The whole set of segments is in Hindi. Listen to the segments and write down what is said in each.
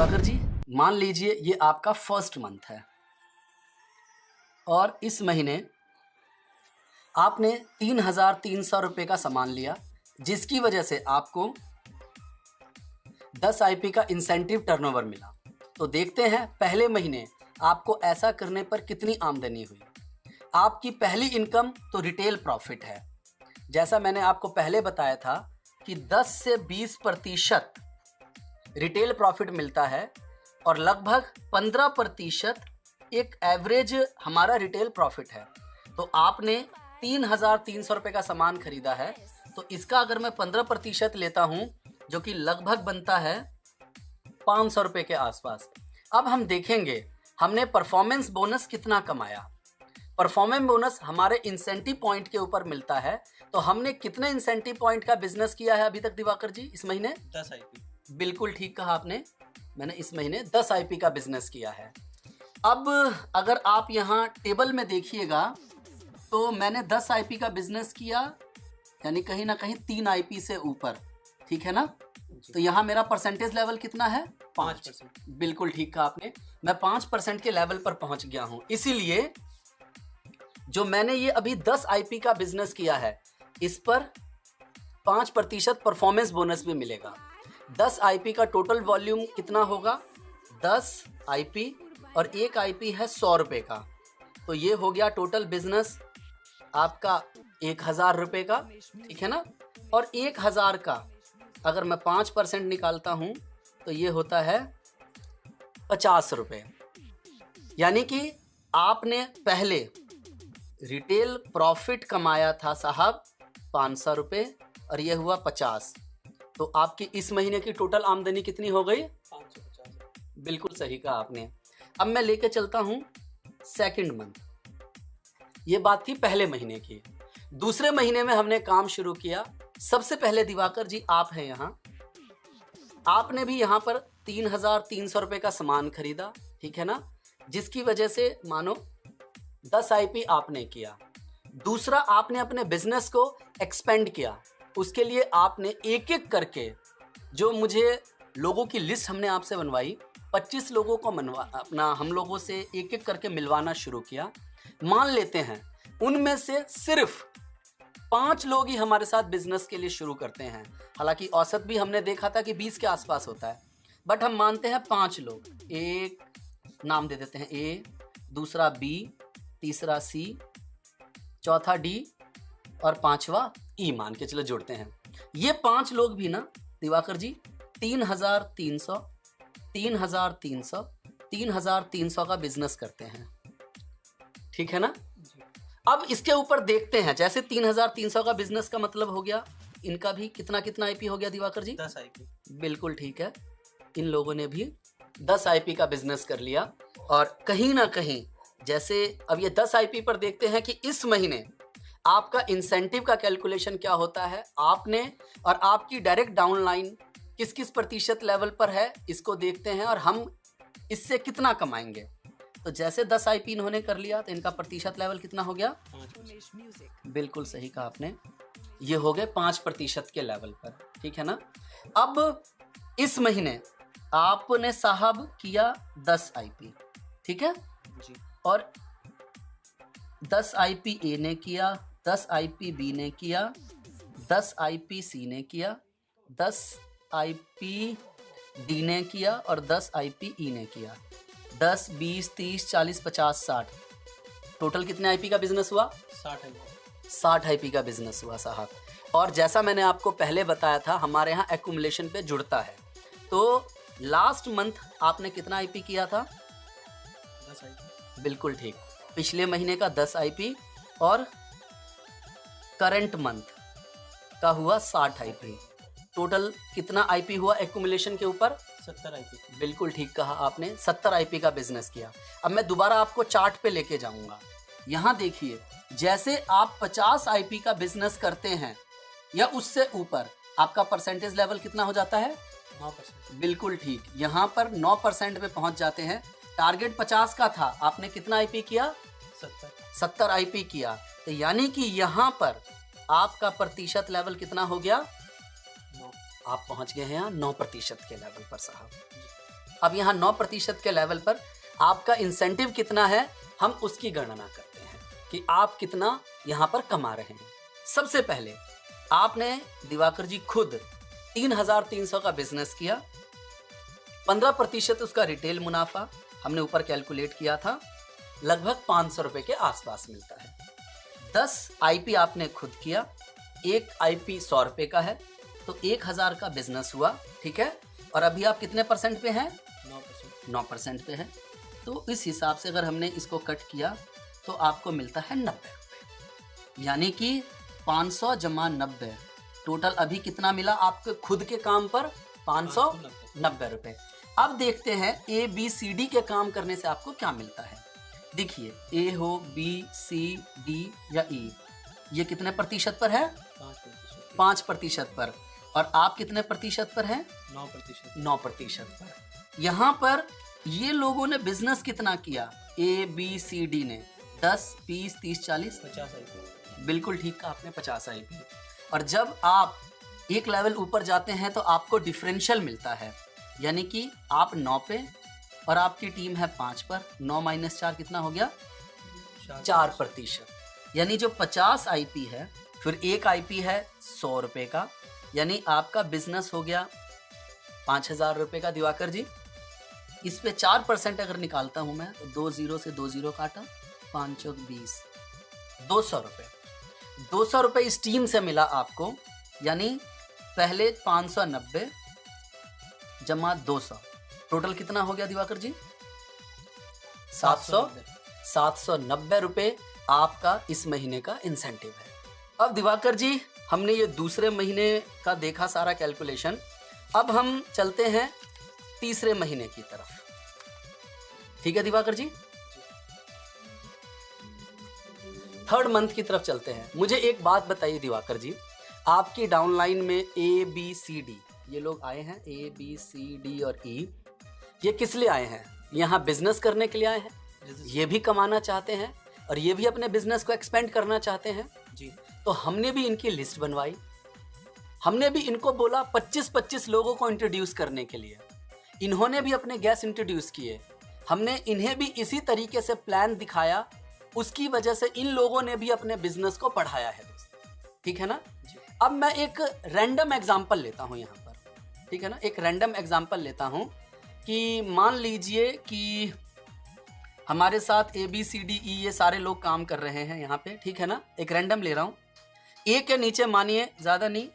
दिवाकर जी, मान लीजिए ये आपका फर्स्ट मंथ है और इस महीने आपने 3,300 रुपये का सामान लिया, जिसकी वजह से आपको 10 आईपी का इंसेंटिव टर्नओवर मिला। तो देखते हैं पहले महीने आपको ऐसा करने पर कितनी आमदनी हुई। आपकी पहली इनकम तो रिटेल प्रॉफिट है। जैसा मैंने आपको पहले बताया था कि 10 से 20% रिटेल प्रॉफिट मिलता है और लगभग 15% एक एवरेज हमारा रिटेल प्रॉफिट है। तो आपने 3,300 रुपये का सामान खरीदा है, तो इसका अगर मैं 15% लेता हूं, जो कि लगभग बनता है 500 रुपये के आसपास। अब हम देखेंगे हमने परफॉर्मेंस बोनस कितना कमाया। परफॉर्मेंस बोनस हमारे इंसेंटिव पॉइंट के ऊपर मिलता है। तो हमने कितने इंसेंटिव पॉइंट का बिजनेस किया है अभी तक दिवाकर जी इस महीने? 10 आईपी। बिल्कुल ठीक कहा आपने, मैंने इस महीने 10 आईपी का बिजनेस किया है। अब अगर आप यहाँ टेबल में देखिएगा तो मैंने 10 आईपी का बिजनेस किया, यानी कहीं ना कहीं 3 आईपी से ऊपर, ठीक है ना? तो यहाँ मेरा परसेंटेज लेवल कितना है? 5%। बिल्कुल ठीक कहा आपने, मैं 5% के लेवल पर पहुंच गया हूं। इसीलिए जो मैंने ये अभी 10 आईपी का बिजनेस किया है, इस पर 5% परफॉर्मेंस बोनस भी मिलेगा। 10 आईपी का टोटल वॉल्यूम कितना होगा? 10 आईपी और एक आईपी है 100 रुपये का, तो ये हो गया टोटल बिजनेस आपका 1,000 रुपये का, ठीक है ना? और 1,000 का अगर मैं 5% निकालता हूं तो ये होता है 50 रुपये। यानी कि आपने पहले रिटेल प्रॉफिट कमाया था साहब 500 रुपये और ये हुआ 50, तो आपकी इस महीने की टोटल आमदनी कितनी हो गई? 550। बिल्कुल सही कहा आपने। अब मैं लेके चलता हूं सेकंड मंथ। ये बात थी पहले महीने की। दूसरे महीने में हमने काम शुरू किया। सबसे पहले दिवाकर जी आप हैं यहाँ, आपने भी यहाँ पर 3,300 रुपये का सामान खरीदा, ठीक है ना? जिसकी वजह से मानो 10 आईपी आपने किया। दूसरा, आपने अपने बिजनेस को एक्सपेंड किया। उसके लिए आपने एक एक करके, जो मुझे लोगों की लिस्ट हमने आपसे बनवाई, 25 लोगों को हम लोगों से एक एक करके मिलवाना शुरू किया। मान लेते हैं उनमें से सिर्फ 5 लोग ही हमारे साथ बिजनेस के लिए शुरू करते हैं। हालांकि औसत भी हमने देखा था कि 20 के आसपास होता है, बट हम मानते हैं 5 लोग। एक नाम दे देते हैं ए, दूसरा बी, तीसरा सी, चौथा डी और 5वां ई मान के चलो जोड़ते हैं। ये 5 लोग भी ना दिवाकर जी 3,300 3,300 का बिजनेस करते हैं, ठीक है ना? अब इसके ऊपर देखते हैं, जैसे 3,300 का बिजनेस का मतलब हो गया, इनका भी कितना कितना आईपी हो गया दिवाकर जी? 10 आईपी। बिल्कुल ठीक है, इन लोगों ने भी 10 आईपी का बिजनेस कर लिया। और कहीं ना कहीं जैसे अब ये 10 आईपी पर देखते हैं कि इस महीने आपका इंसेंटिव का कैलकुलेशन क्या होता है, आपने और आपकी डायरेक्ट डाउनलाइन किस किस प्रतिशत लेवल पर है, इसको देखते हैं और हम इससे कितना कमाएंगे। तो जैसे 10 आईपी इन्होंने कर लिया तो इनका प्रतिशत लेवल कितना हो गया? 5%। बिल्कुल सही कहा आपने, ये हो गए 5% के लेवल पर, ठीक है ना? अब इस महीने आपने साहब किया 10 आईपी, ठीक है? जी। और 10 आईपी ए ने किया, 10 आईपी बी ने किया, 10 आईपी सी ने किया, 10 आईपी डी ने किया और 10 आईपी ई ने किया। 10, 20, 30, 40, 50, 60, टोटल कितने आईपी का बिजनेस हुआ? 60 आईपी। 60 आईपी का बिजनेस हुआ साहब। और जैसा मैंने आपको पहले बताया था, हमारे यहाँ एक्यूमुलेशन पे जुड़ता है। तो लास्ट मंथ आपने कितना आईपी किया था? 10 आईपी। बिल्कुल ठीक, पिछले महीने का 10 आईपी और करंट मंथ का हुआ 60 आईपी। टोटल कितना आईपी हुआ एक्यूमुलेशन के ऊपर? 70 आईपी। बिल्कुल ठीक कहा आपने, 70 आईपी का बिजनेस किया। अब मैं दोबारा आपको चार्ट पे लेके जाऊंगा। यहाँ देखिए, जैसे आप 50 आईपी का बिजनेस करते हैं या उससे ऊपर, आपका परसेंटेज लेवल कितना हो जाता है? 9%। बिल्कुल ठीक, यहाँ पर 9% पे पहुंच जाते हैं। टारगेट 50 का था, आपने कितना आईपी किया? 70 आईपी किया। तो यानी कि यहाँ पर आपका प्रतिशत लेवल कितना हो गया? 9। आप पहुंच गए हैं यहाँ 9% के लेवल पर साहब। अब यहाँ 9% के लेवल पर आपका इंसेंटिव कितना है, हम उसकी गणना करते हैं कि आप कितना यहाँ पर कमा रहे हैं। सबसे पहले आपने दिवाकर जी खुद 3,300 का बिजनेस किया, 15% उसका रिटेल मुनाफा हमने ऊपर कैलकुलेट किया था, लगभग 500 रुपए के आसपास मिलता है। 10 आईपी आपने खुद किया, एक आईपी 100 रुपए का है, तो 1,000 का बिजनेस हुआ, ठीक है। और अभी आप कितने परसेंट पे हैं? 9% पे है। तो इस हिसाब से अगर हमने इसको कट किया तो आपको मिलता है 90 रुपये, यानी कि 500 जमा 90, टोटल अभी कितना मिला आपके खुद के काम पर? 590 रुपये। अब देखते हैं ए बी सी डी के काम करने से आपको क्या मिलता है। देखिए, ए हो, बी, सी, डी या ई, ये कितने प्रतिशत पर है? 5% पर। और आप कितने प्रतिशत पर हैं? 9% पर। यहाँ पर ये लोगों ने बिजनेस कितना किया? ए बी सी डी ने 10, 20, 30, 40, 50 आईपी। बिल्कुल ठीक कहा आपने, 50 आईपी। और जब आप एक लेवल ऊपर जाते हैं तो आपको डिफरेंशियल मिलता है, यानी कि आप 9 पे और आपकी टीम है 5 पर। 9 - 4 कितना हो गया? 4%। यानी जो 50 आईपी है, फिर एक आईपी है 100 रुपए का, यानी आपका बिजनेस हो गया 5,000 रुपए का दिवाकर जी। इस पे 4% अगर निकालता हूं मैं तो 2 0 से 2 0 काटा, 5 चौक 20, 200 रुपए। 200 रुपए इस टीम से मिला आपको, यानी पहले 590 जमा 200, टोटल कितना हो गया दिवाकर जी? 790 रुपए आपका इस महीने का इंसेंटिव है। अब दिवाकर जी हमने ये दूसरे महीने का देखा सारा कैलकुलेशन, अब हम चलते हैं तीसरे महीने की तरफ, ठीक है दिवाकर जी? थर्ड मंथ की तरफ चलते हैं। मुझे एक बात बताइए दिवाकर जी, आपकी डाउनलाइन में ए बी सी डी ये लोग आए हैं, ए बी सी डी और ई, ये किस लिए आए हैं? यहाँ बिजनेस करने के लिए आए हैं, ये भी कमाना चाहते हैं और ये भी अपने बिजनेस को एक्सपेंड करना चाहते हैं जी। तो हमने भी इनकी लिस्ट बनवाई, हमने भी इनको बोला 25-25 लोगों को इंट्रोड्यूस करने के लिए, इन्होंने भी अपने गेस्ट इंट्रोड्यूस किए, हमने इन्हें भी इसी तरीके से प्लान दिखाया, उसकी वजह से इन लोगों ने भी अपने बिजनेस को बढ़ाया है दोस्तों, ठीक है ना? अब मैं एक रैंडम एग्जांपल लेता हूं यहाँ पर, ठीक है ना? एक रैंडम एग्जांपल लेता हूं कि मान लीजिए कि हमारे साथ A B C D E ये सारे लोग काम कर रहे हैं यहाँ पे, ठीक है ना? एक रैंडम ले रहा हूँ। ए के नीचे मानिए, ज़्यादा नहीं,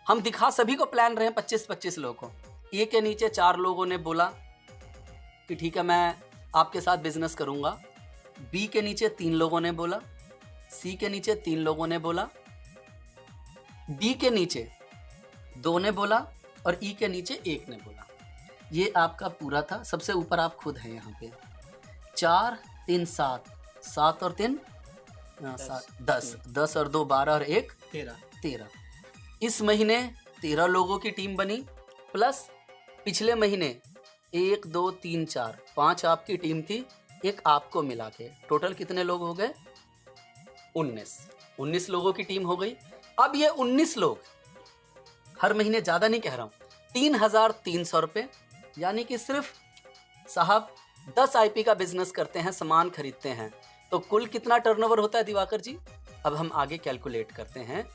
हम दिखा सभी को प्लान रहे हैं 25-25 लोगों को। ए के नीचे 4 लोगों ने बोला कि ठीक है मैं आपके साथ बिजनेस करूँगा, बी के नीचे 3 लोगों ने बोला, सी के नीचे 3 लोगों ने बोला, डी के नीचे 2 ने बोला और ई के नीचे 1 ने बोला। ये आपका पूरा था। सबसे ऊपर आप खुद हैं यहाँ पे। 4 3 7, 7 और 3 10, 10 और 2 12 और 1 13। इस महीने 13 लोगों की टीम बनी, प्लस पिछले महीने 1 2 3 4 5 आपकी टीम थी, एक आपको मिला के टोटल कितने लोग हो गए? 19 लोगों की टीम हो गई। अब ये 19 लोग हर महीने, ज़्यादा नहीं कह रहा हूँ, 3,300 रुपये, यानी कि सिर्फ साहब 10 आईपी का बिजनेस करते हैं, सामान खरीदते हैं, तो कुल कितना टर्नओवर होता है दिवाकर जी? अब हम आगे कैलकुलेट करते हैं।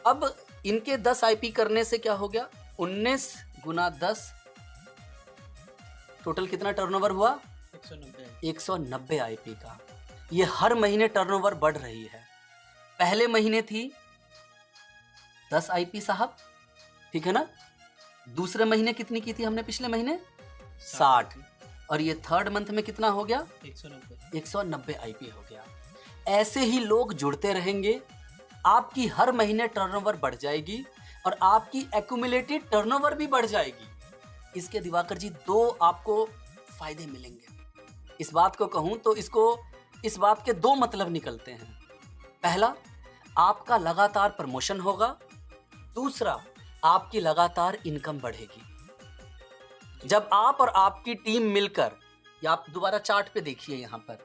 अब इनके 10 आईपी करने से क्या हो गया? 19 गुना 10, टोटल कितना टर्नओवर हुआ? 190 आईपी का। ये हर महीने टर्नओवर बढ़ रही है। पहले महीने थी 10 आईपी साहब, ठीक है ना? दूसरे महीने कितनी की थी हमने? पिछले महीने 60, और ये थर्ड मंथ में कितना हो गया? 190 आईपी हो गया। ऐसे ही लोग जुड़ते रहेंगे, आपकी हर महीने टर्नओवर बढ़ जाएगी और आपकी एक्यूमुलेटेड टर्नओवर भी बढ़ जाएगी। इसके दिवाकर जी 2 आपको फायदे मिलेंगे। इस बात को कहूं तो इस बात के 2 मतलब निकलते हैं। पहला, आपका लगातार प्रमोशन होगा, दूसरा आपकी लगातार इनकम बढ़ेगी। जब आप और आपकी टीम मिलकर, या आप दोबारा चार्ट पे देखिए यहाँ पर,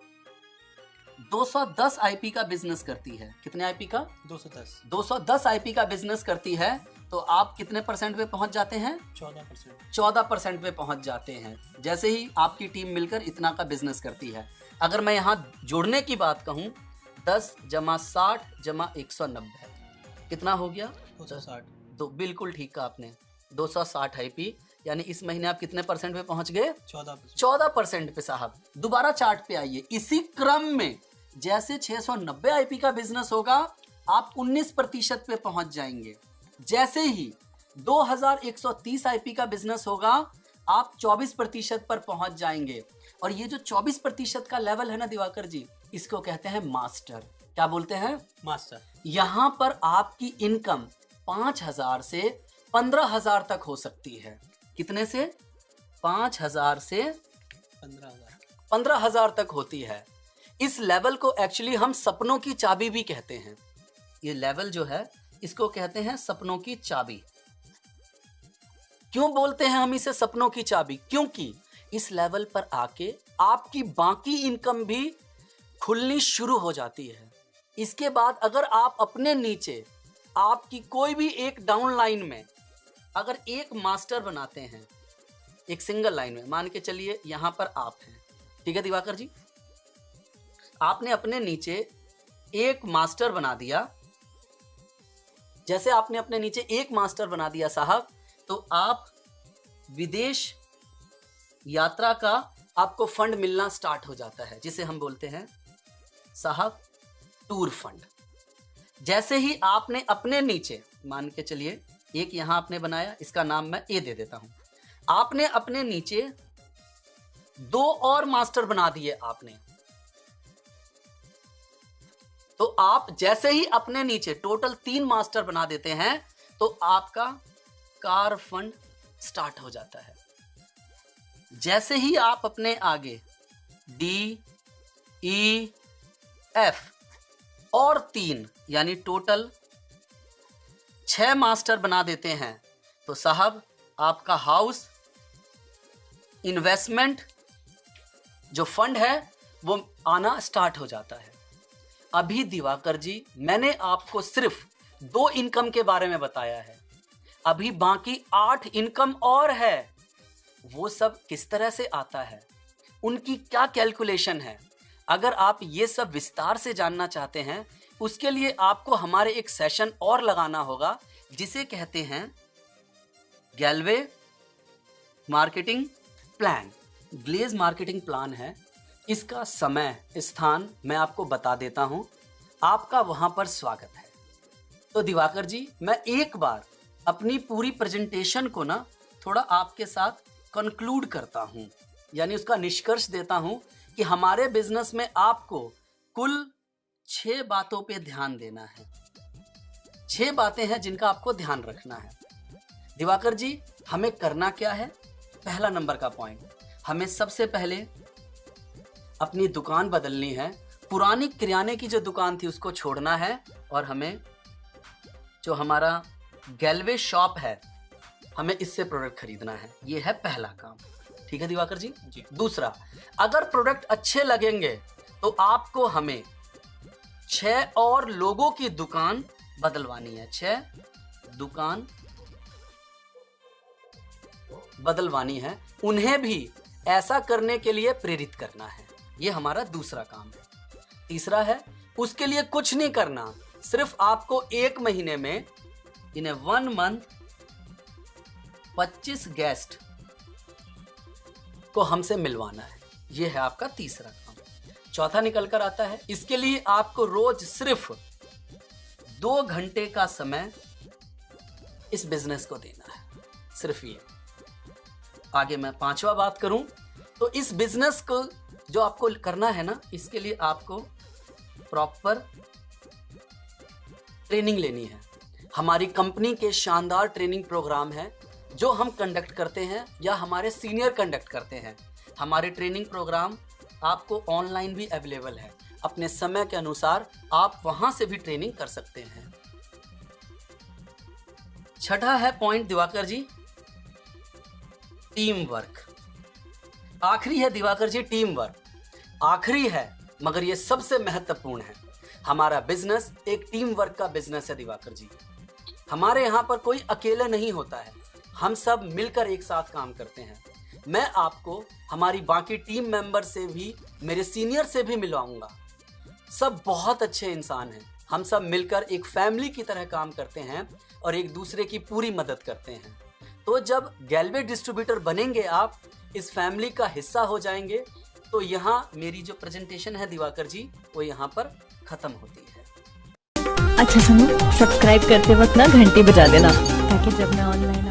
210 आईपी का बिजनेस करती है। कितने आईपी का? 210। 210 आईपी का बिजनेस करती है तो आप कितने परसेंट पे पहुंच जाते हैं? 14%। 14% पे पहुंच जाते हैं जैसे ही आपकी टीम मिलकर इतना का बिजनेस करती है। अगर मैं यहाँ जोड़ने की बात कहूँ, 10 + 60 + 190 कितना हो गया? 260। तो बिल्कुल ठीक कहा आपने, 260 आईपी। यानी इस महीने आप कितने परसेंट पे पहुंच गए? 14%। 14% पे साहब। दोबारा चार्ट पे आइए। इसी क्रम में जैसे 690 आईपी का बिजनेस होगा, आप 19% पे पहुंच जाएंगे। जैसे ही 2130 आईपी का बिजनेस होगा, आप 24% पर पहुंच जाएंगे। और ये जो 24% का लेवल है ना दिवाकर जी, इसको कहते हैं मास्टर। क्या बोलते हैं? मास्टर। यहां पर आपकी इनकम 5000 से 15000 तक हो सकती है। कितने से? 5000 से 15,000। 15000 तक होती है। इस लेवल को एक्चुअली हम सपनों की चाबी भी कहते हैं। ये लेवल जो है, इसको कहते हैं सपनों की चाबी। क्यों बोलते हैं हम इसे सपनों की चाबी? क्योंकि इस लेवल पर आके आपकी बाकी इनकम भी खुलनी शुरू हो जाती है। इसके बाद अगर आप अपने नीचे आपकी कोई भी एक डाउन लाइन में अगर एक मास्टर बनाते हैं, एक सिंगल लाइन में, मान के चलिए यहां पर आप हैं, ठीक है दिवाकर जी, आपने अपने नीचे एक मास्टर बना दिया। जैसे आपने अपने नीचे एक मास्टर बना दिया साहब, तो आप विदेश यात्रा का आपको फंड मिलना स्टार्ट हो जाता है, जिसे हम बोलते हैं साहब टूर फंड। जैसे ही आपने अपने नीचे, मान के चलिए एक यहां आपने बनाया, इसका नाम मैं ए दे देता हूं। आपने अपने नीचे 2 और मास्टर बना दिए आपने, तो आप जैसे ही अपने नीचे टोटल 3 मास्टर बना देते हैं, तो आपका कार फंड स्टार्ट हो जाता है। जैसे ही आप अपने आगे डी, ई, एफ और 3 यानी टोटल 6 मास्टर बना देते हैं, तो साहब आपका हाउस इन्वेस्टमेंट जो फंड है वो आना स्टार्ट हो जाता है। अभी दिवाकर जी मैंने आपको सिर्फ 2 इनकम के बारे में बताया है, अभी बाकी 8 इनकम और है। वो सब किस तरह से आता है, उनकी क्या कैलकुलेशन है, अगर आप ये सब विस्तार से जानना चाहते हैं, उसके लिए आपको हमारे एक सेशन और लगाना होगा, जिसे कहते हैं गैलवे मार्केटिंग प्लान। ग्लेज मार्केटिंग प्लान है। इसका समय, स्थान मैं आपको बता देता हूं, आपका वहां पर स्वागत है। तो दिवाकर जी मैं एक बार अपनी पूरी प्रेजेंटेशन को ना थोड़ा आपके साथ कंक्लूड करता हूं, यानी उसका निष्कर्ष देता हूं कि हमारे बिजनेस में आपको कुल 6 बातों पे ध्यान देना है। 6 बातें हैं जिनका आपको ध्यान रखना है। दिवाकर जी हमें करना क्या है? पहला नंबर का पॉइंट, हमें सबसे पहले अपनी दुकान बदलनी है। पुरानी किराने की जो दुकान थी उसको छोड़ना है, और हमें जो हमारा गैलवे शॉप है, हमें इससे प्रोडक्ट खरीदना है। ये है पहला काम। ठीक है दिवाकर जी? जी। दूसरा, अगर प्रोडक्ट अच्छे लगेंगे तो आपको हमें 6 और लोगों की दुकान बदलवानी है। 6 दुकान बदलवानी है, उन्हें भी ऐसा करने के लिए प्रेरित करना है। ये हमारा दूसरा काम है। तीसरा है, उसके लिए कुछ नहीं करना, सिर्फ आपको 1 महीने में इन 1 मंथ 25 गेस्ट को हमसे मिलवाना है। यह है आपका तीसरा काम। चौथा निकल कर आता है, इसके लिए आपको रोज सिर्फ 2 घंटे का समय इस बिजनेस को देना है, सिर्फ ये। आगे मैं 5वां बात करूं तो इस बिजनेस को जो आपको करना है ना, इसके लिए आपको प्रॉपर ट्रेनिंग लेनी है। हमारी कंपनी के शानदार ट्रेनिंग प्रोग्राम है जो हम कंडक्ट करते हैं या हमारे सीनियर कंडक्ट करते हैं। हमारे ट्रेनिंग प्रोग्राम आपको ऑनलाइन भी अवेलेबल है, अपने समय के अनुसार आप वहां से भी ट्रेनिंग कर सकते हैं। छठा है पॉइंट दिवाकर जी, टीम वर्क। आखिरी है दिवाकर जी टीम वर्क, आखिरी है मगर ये सबसे महत्वपूर्ण है। हमारा बिजनेस एक टीम वर्क का बिजनेस है दिवाकर जी। हमारे यहाँ पर कोई अकेले नहीं होता है, हम सब मिलकर एक साथ काम करते हैं। मैं आपको हमारी बाकी टीम मेंबर से भी, मेरे सीनियर से भी मिलवाऊंगा। सब बहुत अच्छे इंसान हैं, हम सब मिलकर एक फैमिली की तरह काम करते हैं और एक दूसरे की पूरी मदद करते हैं। तो जब गैलवे डिस्ट्रीब्यूटर बनेंगे, आप इस फैमिली का हिस्सा हो जाएंगे, तो यहाँ मेरी जो प्रेजेंटेशन है दिवाकर जी, वो यहाँ पर खत्म होती है। अच्छा सुनो, सब्सक्राइब करते वक्त ना घंटी बजा देना, ताकि जब मैं ऑनलाइन